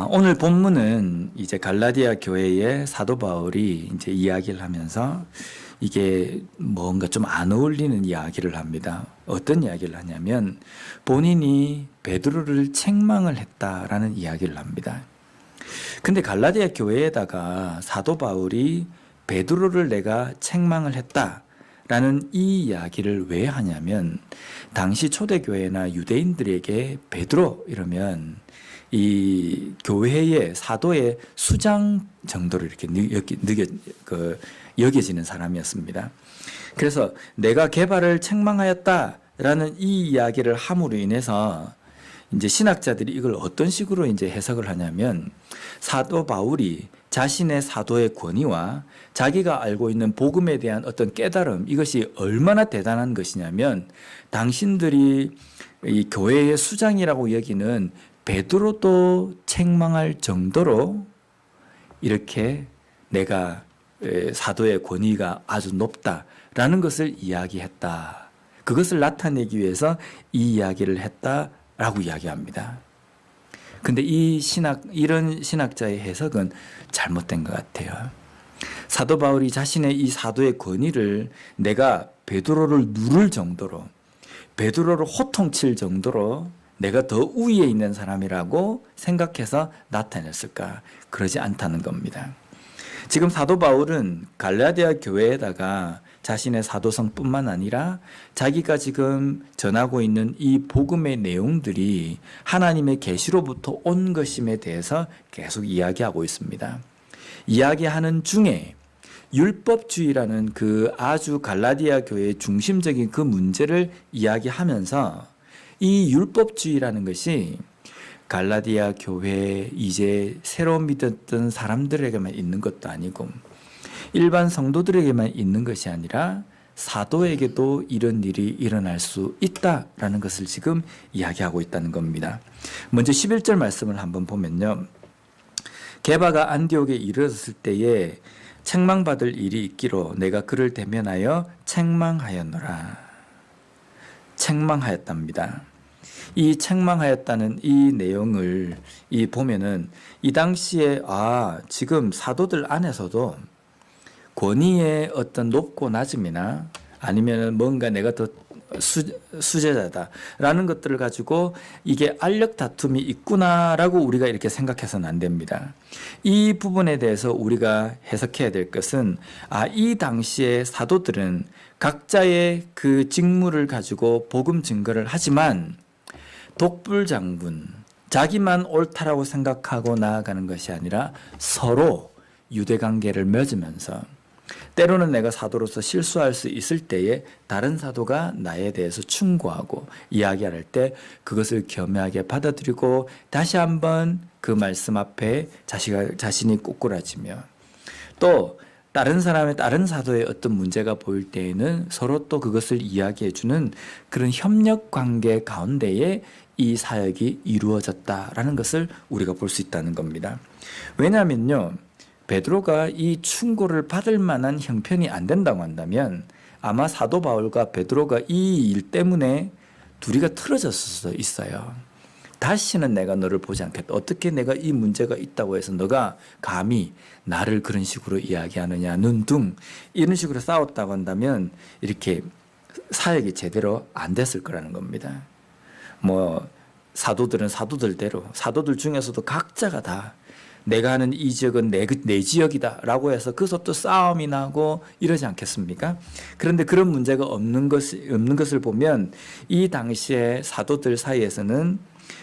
오늘 본문은 이제 갈라디아 교회의 사도 바울이 이제 이야기를 하면서 이게 뭔가 좀 안 어울리는 이야기를 합니다. 어떤 이야기를 하냐면 본인이 베드로를 책망을 했다라는 이야기를 합니다. 근데 갈라디아 교회에다가 사도 바울이 베드로를 내가 책망을 했다라는 이 이야기를 왜 하냐면 당시 초대교회나 유대인들에게 베드로 이러면 이 교회의 사도의 수장 정도로 이렇게 여겨지는 사람이었습니다. 그래서 내가 게바를 책망하였다라는 이 이야기를 함으로 인해서 이제 신학자들이 이걸 어떤 식으로 이제 해석을 하냐면 사도 바울이 자신의 사도의 권위와 자기가 알고 있는 복음에 대한 어떤 깨달음, 이것이 얼마나 대단한 것이냐면 당신들이 이 교회의 수장이라고 여기는 베드로도 책망할 정도로 이렇게 내가 사도의 권위가 아주 높다라는 것을 이야기했다. 그것을 나타내기 위해서 이 이야기를 했다라고 이야기합니다. 근데 이런 신학자의 해석은 잘못된 것 같아요. 사도 바울이 자신의 이 사도의 권위를 내가 베드로를 누를 정도로, 베드로를 호통칠 정도로 내가 더 우위에 있는 사람이라고 생각해서 나타냈을까? 그러지 않다는 겁니다. 지금 사도 바울은 갈라디아 교회에다가 자신의 사도성뿐만 아니라 자기가 지금 전하고 있는 이 복음의 내용들이 하나님의 계시로부터 온 것임에 대해서 계속 이야기하고 있습니다. 이야기하는 중에 율법주의라는 그 아주 갈라디아 교회의 중심적인 그 문제를 이야기하면서 이 율법주의라는 것이 갈라디아 교회에 이제 새로 믿었던 사람들에게만 있는 것도 아니고 일반 성도들에게만 있는 것이 아니라 사도에게도 이런 일이 일어날 수 있다라는 것을 지금 이야기하고 있다는 겁니다. 먼저 11절 말씀을 한번 보면요. 게바가 안디옥에 이르렀을 때에 책망받을 일이 있기로 내가 그를 대면하여 책망하였노라. 책망하였답니다. 이 책망하였다는 이 내용을 보면은 이 당시에 지금 사도들 안에서도 권위의 어떤 높고 낮음이나 아니면 뭔가 내가 더 수제자다라는 것들을 가지고 이게 알력 다툼이 있구나라고 우리가 이렇게 생각해서는 안 됩니다. 이 부분에 대해서 우리가 해석해야 될 것은 이 당시에 사도들은 각자의 그 직무를 가지고 복음 증거를 하지만 독불장군, 자기만 옳다라고 생각하고 나아가는 것이 아니라 서로 유대관계를 맺으면서 때로는 내가 사도로서 실수할 수 있을 때에 다른 사도가 나에 대해서 충고하고 이야기할 때 그것을 겸허하게 받아들이고 다시 한번 그 말씀 앞에 자신이 꼬꾸라지며 또 다른 사도의 어떤 문제가 보일 때에는 서로 또 그것을 이야기해주는 그런 협력 관계 가운데에 이 사역이 이루어졌다라는 것을 우리가 볼 수 있다는 겁니다. 왜냐하면요. 베드로가 이 충고를 받을 만한 형편이 안 된다고 한다면 아마 사도 바울과 베드로가 이 일 때문에 둘이가 틀어졌을 수도 있어요. 다시는 내가 너를 보지 않겠다. 어떻게 내가 이 문제가 있다고 해서 너가 감히 나를 그런 식으로 이야기하느냐. 눈둥 이런 식으로 싸웠다고 한다면 이렇게 사역이 제대로 안 됐을 거라는 겁니다. 사도들은 사도들대로 사도들 중에서도 각자가 다 내가 하는 이 지역은 내 지역이다 라고 해서 그래서 또 싸움이 나고 이러지 않겠습니까? 그런데 그런 문제가 없는 것을 보면 이 당시에 사도들 사이에서는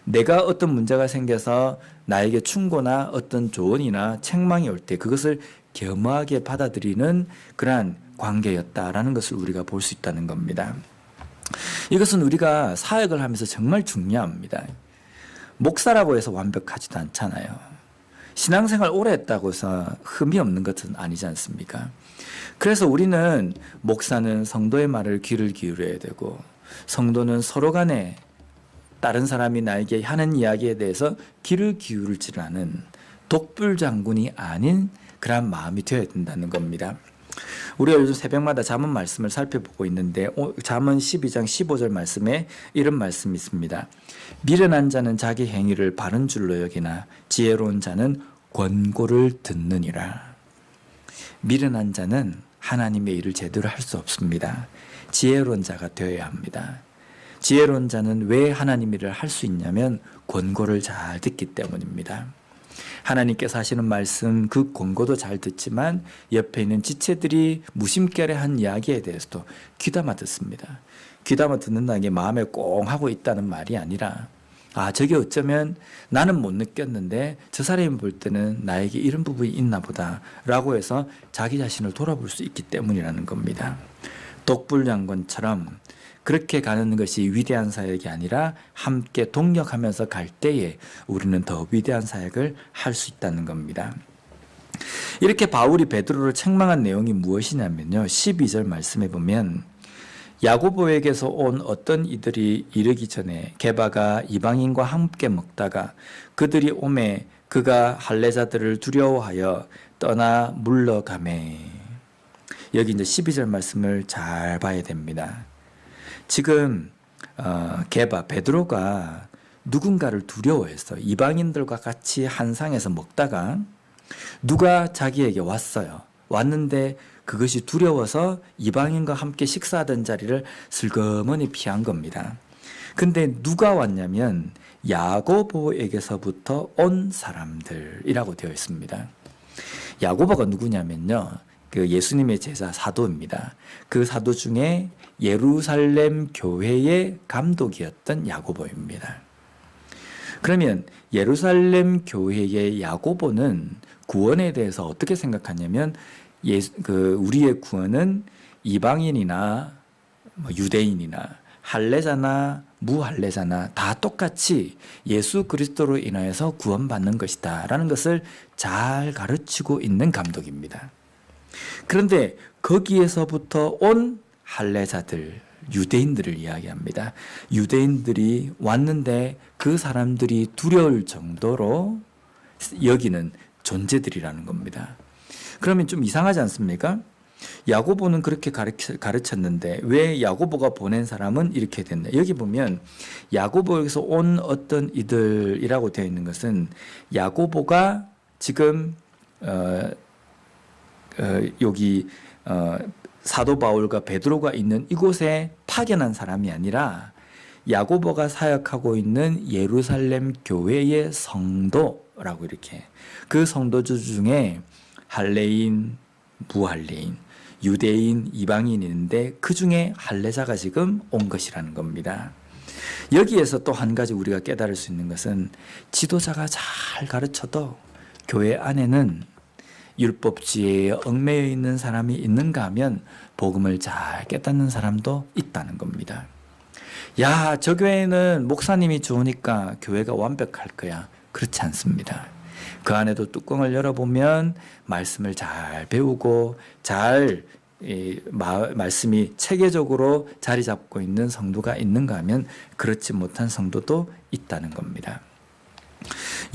내가 어떤 문제가 생겨서 나에게 충고나 어떤 조언이나 책망이 올 때 그것을 겸허하게 받아들이는 그러한 관계였다라는 것을 우리가 볼 수 있다는 겁니다. 이것은 우리가 사역을 하면서 정말 중요합니다. 목사라고 해서 완벽하지도 않잖아요. 신앙생활 오래 했다고 해서 흠이 없는 것은 아니지 않습니까? 그래서 우리는 목사는 성도의 말을 귀를 기울여야 되고 성도는 서로 간에 다른 사람이 나에게 하는 이야기에 대해서 귀를 기울일 줄 아는 독불장군이 아닌 그런 마음이 되어야 된다는 겁니다. 우리가 요즘 새벽마다 잠언 말씀을 살펴보고 있는데 잠언 12장 15절 말씀에 이런 말씀이 있습니다. 미련한 자는 자기 행위를 바른 줄로 여기나 지혜로운 자는 권고를 듣느니라. 미련한 자는 하나님의 일을 제대로 할 수 없습니다. 지혜로운 자가 되어야 합니다. 지혜로운 자는 왜 하나님 일을 할 수 있냐면 권고를 잘 듣기 때문입니다. 하나님께서 하시는 말씀 그 권고도 잘 듣지만 옆에 있는 지체들이 무심결에한 이야기에 대해서도 귀담아 듣습니다. 귀담아 듣는다는 게 마음에 꽁 하고 있다는 말이 아니라 저게 어쩌면 나는 못 느꼈는데 저 사람이 볼 때는 나에게 이런 부분이 있나 보다 라고 해서 자기 자신을 돌아볼 수 있기 때문이라는 겁니다. 독불장군처럼 그렇게 가는 것이 위대한 사역이 아니라 함께 동력하면서 갈 때에 우리는 더 위대한 사역을 할 수 있다는 겁니다. 이렇게 바울이 베드로를 책망한 내용이 무엇이냐면요. 12절 말씀에 보면 야고보에게서 온 어떤 이들이 이르기 전에 게바가 이방인과 함께 먹다가 그들이 오매 그가 할례자들을 두려워하여 떠나 물러가매. 여기 이제 12절 말씀을 잘 봐야 됩니다. 지금 게바 베드로가 누군가를 두려워해서 이방인들과 같이 한 상에서 먹다가 누가 자기에게 왔어요. 왔는데 그것이 두려워서 이방인과 함께 식사하던 자리를 슬그머니 피한 겁니다. 근데 누가 왔냐면 야고보에게서부터 온 사람들이라고 되어 있습니다. 야고보가 누구냐면요. 그 예수님의 제자 사도입니다. 그 사도 중에 예루살렘 교회의 감독이었던 야고보입니다. 그러면 예루살렘 교회의 야고보는 구원에 대해서 어떻게 생각하냐면 우리의 구원은 이방인이나 유대인이나 할례자나 무할례자나 다 똑같이 예수 그리스도로 인하여서 구원받는 것이다 라는 것을 잘 가르치고 있는 감독입니다. 그런데 거기에서부터 온 할례자들, 유대인들을 이야기합니다. 유대인들이 왔는데 그 사람들이 두려울 정도로 여기는 존재들이라는 겁니다. 그러면 좀 이상하지 않습니까? 야고보는 그렇게 가르쳤는데 왜 야고보가 보낸 사람은 이렇게 됐나? 여기 보면 야고보에서 온 어떤 이들이라고 되어 있는 것은 야고보가 지금 여기 사도 바울과 베드로가 있는 이곳에 파견한 사람이 아니라 야고보가 사역하고 있는 예루살렘 교회의 성도라고 이렇게 그 성도들 중에 할례인, 무할례인, 유대인, 이방인이 있는데 그 중에 할례자가 지금 온 것이라는 겁니다. 여기에서 또 한 가지 우리가 깨달을 수 있는 것은 지도자가 잘 가르쳐도 교회 안에는 율법주의에 얽매여 있는 사람이 있는가 하면 복음을 잘 깨닫는 사람도 있다는 겁니다. 야, 저 교회는 목사님이 좋으니까 교회가 완벽할 거야. 그렇지 않습니다. 그 안에도 뚜껑을 열어보면 말씀을 잘 배우고 잘 말씀이 체계적으로 자리 잡고 있는 성도가 있는가 하면 그렇지 못한 성도도 있다는 겁니다.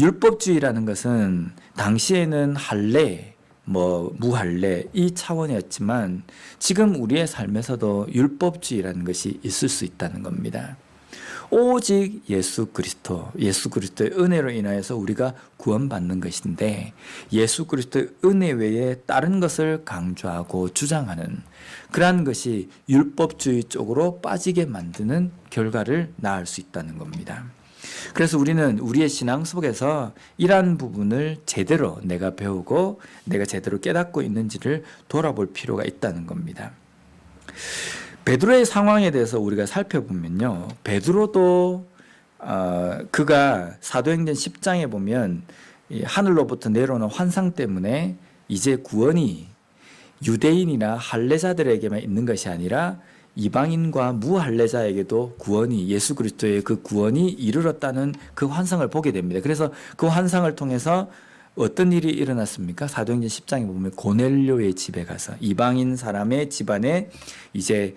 율법주의라는 것은 당시에는 할례, 무할례 이 차원이었지만 지금 우리의 삶에서도 율법주의라는 것이 있을 수 있다는 겁니다. 오직 예수 그리스도의 은혜로 인하여서 우리가 구원받는 것인데 예수 그리스도의 은혜 외에 다른 것을 강조하고 주장하는 그러한 것이 율법주의 쪽으로 빠지게 만드는 결과를 낳을 수 있다는 겁니다. 그래서 우리는 우리의 신앙 속에서 이러한 부분을 제대로 내가 배우고 내가 제대로 깨닫고 있는지를 돌아볼 필요가 있다는 겁니다. 베드로의 상황에 대해서 우리가 살펴보면요. 베드로도 그가 사도행전 10장에 보면 하늘로부터 내려오는 환상 때문에 이제 구원이 유대인이나 할례자들에게만 있는 것이 아니라 이방인과 무할례자에게도 구원이 예수 그리스도의 그 구원이 이르렀다는 그 환상을 보게 됩니다. 그래서 그 환상을 통해서 어떤 일이 일어났습니까? 사도행전 10장에 보면 고넬료의 집에 가서 이방인 사람의 집안에 이제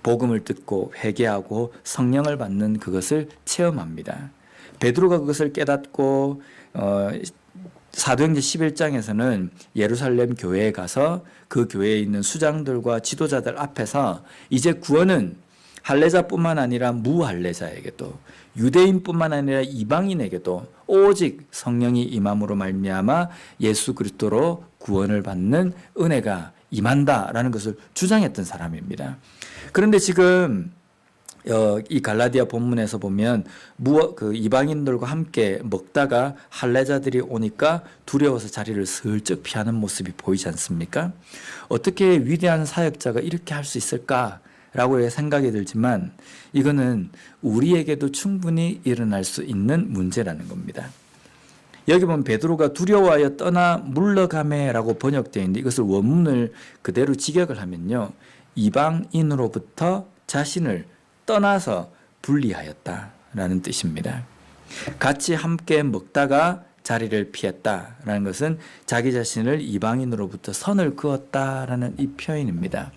복음을 듣고 회개하고 성령을 받는 그것을 체험합니다. 베드로가 그것을 깨닫고 사도행전 11장에서는 예루살렘 교회에 가서 그 교회에 있는 수장들과 지도자들 앞에서 이제 구원은 할례자뿐만 아니라 무할례자에게도, 유대인뿐만 아니라 이방인에게도 오직 성령이 임함으로 말미암아 예수 그리스도로 구원을 받는 은혜가 임한다라는 것을 주장했던 사람입니다. 그런데 지금 이 갈라디아 본문에서 보면 이방인들과 함께 먹다가 할례자들이 오니까 두려워서 자리를 슬쩍 피하는 모습이 보이지 않습니까? 어떻게 위대한 사역자가 이렇게 할 수 있을까라고 생각이 들지만 이거는 우리에게도 충분히 일어날 수 있는 문제라는 겁니다. 여기 보면 베드로가 두려워하여 떠나 물러가매라고 번역되어 있는데 이것을 원문을 그대로 직역을 하면요, 이방인으로부터 자신을 떠나서 분리하였다라는 뜻입니다. 같이 함께 먹다가 자리를 피했다라는 것은 자기 자신을 이방인으로부터 선을 그었다라는 이 표현입니다.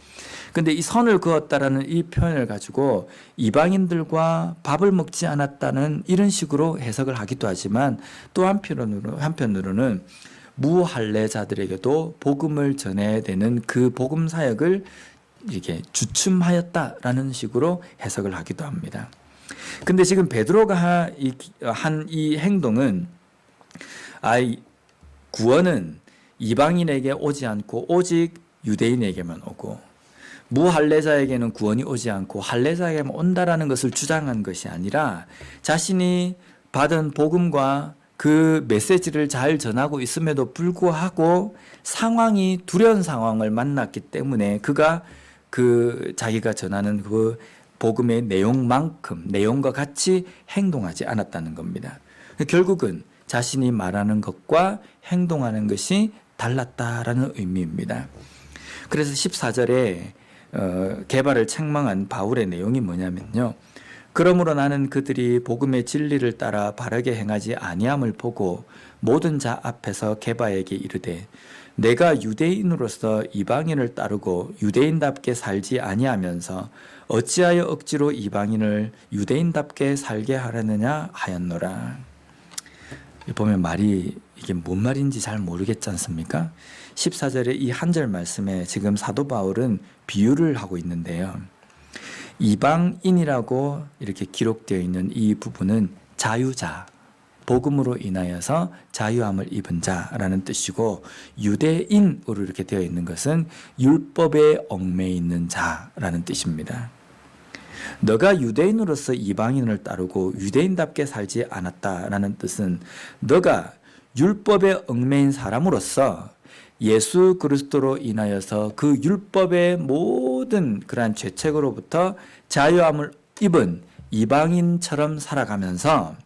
근데 이 선을 그었다라는 이 표현을 가지고 이방인들과 밥을 먹지 않았다는 이런 식으로 해석을 하기도 하지만 또 한편으로는 무할례자들에게도 복음을 전해야 되는 그 복음 사역을 이렇게 주춤하였다라는 식으로 해석을 하기도 합니다. 근데 지금 베드로가 한 이 행동은 구원은 이방인에게 오지 않고 오직 유대인에게만 오고 무할례자에게는 구원이 오지 않고 할례자에게만 온다라는 것을 주장한 것이 아니라 자신이 받은 복음과 그 메시지를 잘 전하고 있음에도 불구하고 상황이 두려운 상황을 만났기 때문에 그가 자기가 전하는 그 복음의 내용과 같이 행동하지 않았다는 겁니다. 결국은 자신이 말하는 것과 행동하는 것이 달랐다라는 의미입니다. 그래서 14절에 게바를 책망한 바울의 내용이 뭐냐면요, 그러므로 나는 그들이 복음의 진리를 따라 바르게 행하지 아니함을 보고 모든 자 앞에서 게바에게 이르되 내가 유대인으로서 이방인을 따르고 유대인답게 살지 아니하면서 어찌하여 억지로 이방인을 유대인답게 살게 하려느냐 하였노라. 보면 말이 이게 뭔 말인지 잘 모르겠지 않습니까? 14절의 이 한 절 말씀에 지금 사도 바울은 비유를 하고 있는데요, 이방인이라고 이렇게 기록되어 있는 이 부분은 자유자, 복음으로 인하여서 자유함을 입은 자라는 뜻이고, 유대인으로 이렇게 되어 있는 것은 율법에 얽매여 있는 자라는 뜻입니다. 너가 유대인으로서 이방인을 따르고 유대인답게 살지 않았다라는 뜻은 너가 율법에 얽매인 사람으로서 예수 그리스도로 인하여서 그 율법의 모든 그러한 죄책으로부터 자유함을 입은 이방인처럼 살아가면서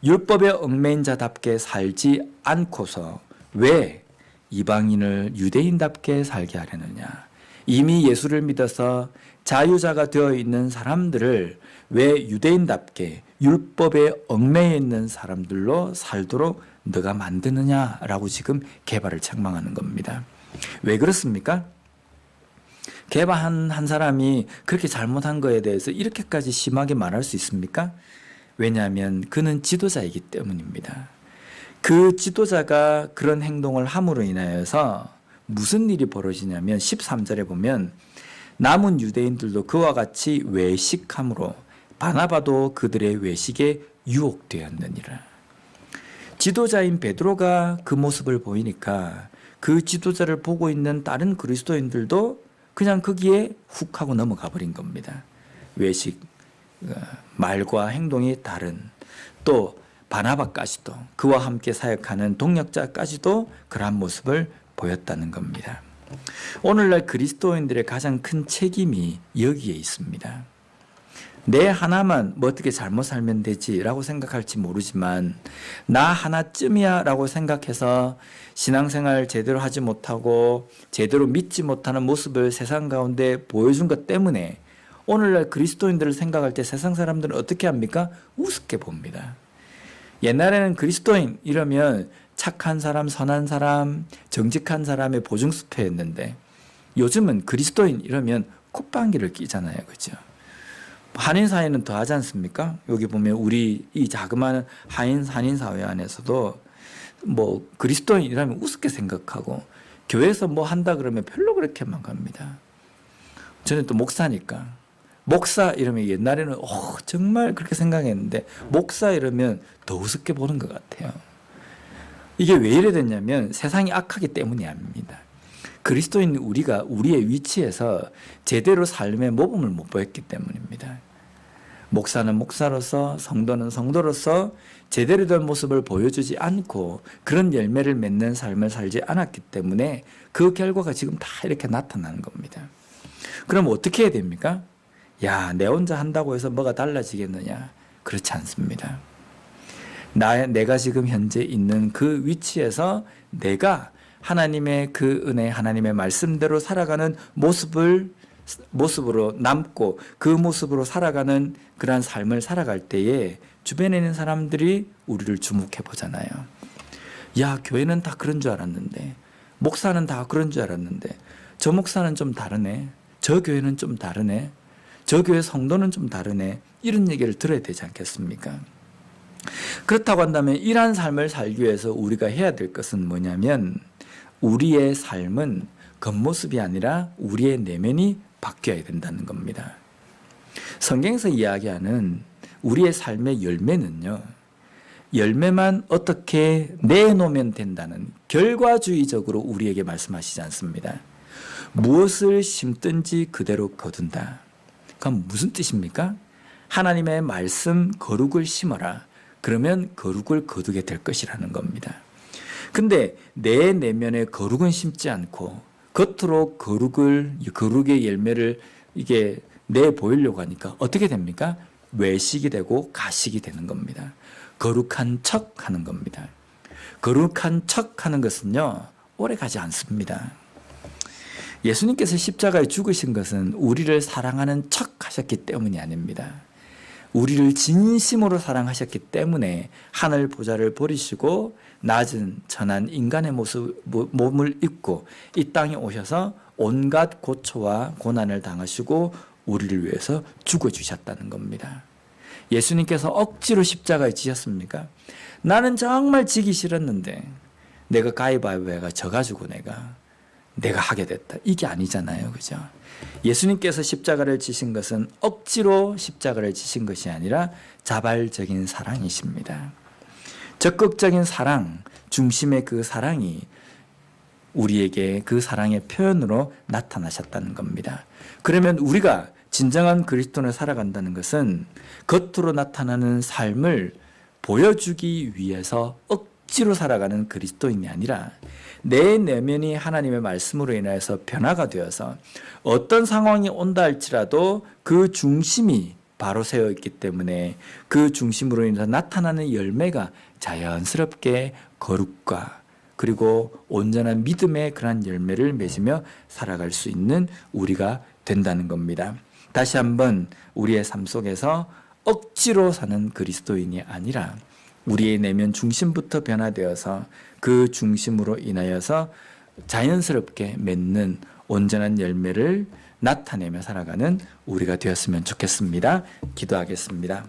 율법에 얽매인 자답게 살지 않고서 왜 이방인을 유대인답게 살게 하려느냐. 이미 예수를 믿어서 자유자가 되어 있는 사람들을 왜 유대인답게 율법에 얽매여 있는 사람들로 살도록 너가 만드느냐라고 지금 게바를 책망하는 겁니다. 왜 그렇습니까? 게바 한 사람이 그렇게 잘못한 거에 대해서 이렇게까지 심하게 말할 수 있습니까? 왜냐하면 그는 지도자이기 때문입니다. 그 지도자가 그런 행동을 함으로 인하여서 무슨 일이 벌어지냐면 13절에 보면 남은 유대인들도 그와 같이 외식함으로 바나바도 그들의 외식에 유혹되었느니라. 지도자인 베드로가 그 모습을 보이니까 그 지도자를 보고 있는 다른 그리스도인들도 그냥 거기에 훅 하고 넘어가 버린 겁니다. 외식, 말과 행동이 다른, 또 바나바까지도, 그와 함께 사역하는 동역자까지도 그러한 모습을 보였다는 겁니다. 오늘날 그리스도인들의 가장 큰 책임이 여기에 있습니다. 내 하나만 어떻게 잘못 살면 되지라고 생각할지 모르지만 나 하나쯤이야 라고 생각해서 신앙생활 제대로 하지 못하고 제대로 믿지 못하는 모습을 세상 가운데 보여준 것 때문에 오늘날 그리스도인들을 생각할 때 세상 사람들은 어떻게 합니까? 우습게 봅니다. 옛날에는 그리스도인 이러면 착한 사람, 선한 사람, 정직한 사람의 보증수표였는데 요즘은 그리스도인 이러면 콧방귀를 끼잖아요. 그죠? 한인 사회는 더 하지 않습니까? 여기 보면 우리 이 자그마한 한인 사회 안에서도 뭐 그리스도인이라면 우습게 생각하고 교회에서 뭐 한다 그러면 별로 그렇게만 갑니다. 저는 또 목사니까 목사 이러면 옛날에는 정말 그렇게 생각했는데 목사 이러면 더 우습게 보는 것 같아요. 이게 왜 이래 됐냐면 세상이 악하기 때문이 아닙니다. 그리스도인 우리가 우리의 위치에서 제대로 삶의 모범을 못 보였기 때문입니다. 목사는 목사로서 성도는 성도로서 제대로 된 모습을 보여주지 않고 그런 열매를 맺는 삶을 살지 않았기 때문에 그 결과가 지금 다 이렇게 나타나는 겁니다. 그럼 어떻게 해야 됩니까? 야, 내 혼자 한다고 해서 뭐가 달라지겠느냐? 그렇지 않습니다. 내가 지금 현재 있는 그 위치에서 내가 하나님의 그 은혜, 하나님의 말씀대로 살아가는 모습으로 남고 그 모습으로 살아가는 그러한 삶을 살아갈 때에 주변에 있는 사람들이 우리를 주목해 보잖아요. 야, 교회는 다 그런 줄 알았는데, 목사는 다 그런 줄 알았는데, 저 목사는 좀 다르네, 저 교회는 좀 다르네, 저 교회 성도는 좀 다르네, 이런 얘기를 들어야 되지 않겠습니까? 그렇다고 한다면 이러한 삶을 살기 위해서 우리가 해야 될 것은 뭐냐면 우리의 삶은 겉모습이 아니라 우리의 내면이 바뀌어야 된다는 겁니다. 성경에서 이야기하는 우리의 삶의 열매는요, 열매만 어떻게 내놓으면 된다는 결과주의적으로 우리에게 말씀하시지 않습니다. 무엇을 심든지 그대로 거둔다. 그럼 무슨 뜻입니까? 하나님의 말씀 거룩을 심어라. 그러면 거룩을 거두게 될 것이라는 겁니다. 근데 내 내면에 거룩은 심지 않고 겉으로 거룩의 열매를 이게 내 보이려고 하니까 어떻게 됩니까? 외식이 되고 가식이 되는 겁니다. 거룩한 척 하는 겁니다. 거룩한 척 하는 것은요, 오래 가지 않습니다. 예수님께서 십자가에 죽으신 것은 우리를 사랑하는 척 하셨기 때문이 아닙니다. 우리를 진심으로 사랑하셨기 때문에 하늘 보좌를 버리시고 낮은 천한 인간의 몸을 입고 이 땅에 오셔서 온갖 고초와 고난을 당하시고 우리를 위해서 죽어주셨다는 겁니다. 예수님께서 억지로 십자가에 지셨습니까? 나는 정말 지기 싫었는데 내가 가위바위보가 져가지고 내가 하게 됐다. 이게 아니잖아요. 그죠? 예수님께서 십자가를 지신 것은 억지로 십자가를 지신 것이 아니라 자발적인 사랑이십니다. 적극적인 사랑, 중심의 그 사랑이 우리에게 그 사랑의 표현으로 나타나셨다는 겁니다. 그러면 우리가 진정한 그리스도인을 살아간다는 것은 겉으로 나타나는 삶을 보여주기 위해서 억지로 살아가는 그리스도인이 아니라 내 내면이 하나님의 말씀으로 인하여서 변화가 되어서 어떤 상황이 온다 할지라도 그 중심이 바로 세워 있기 때문에 그 중심으로 인해서 나타나는 열매가 자연스럽게 거룩과 그리고 온전한 믿음의 그러한 열매를 맺으며 살아갈 수 있는 우리가 된다는 겁니다. 다시 한번 우리의 삶 속에서 억지로 사는 그리스도인이 아니라 우리의 내면 중심부터 변화되어서 그 중심으로 인하여서 자연스럽게 맺는 온전한 열매를 나타내며 살아가는 우리가 되었으면 좋겠습니다. 기도하겠습니다.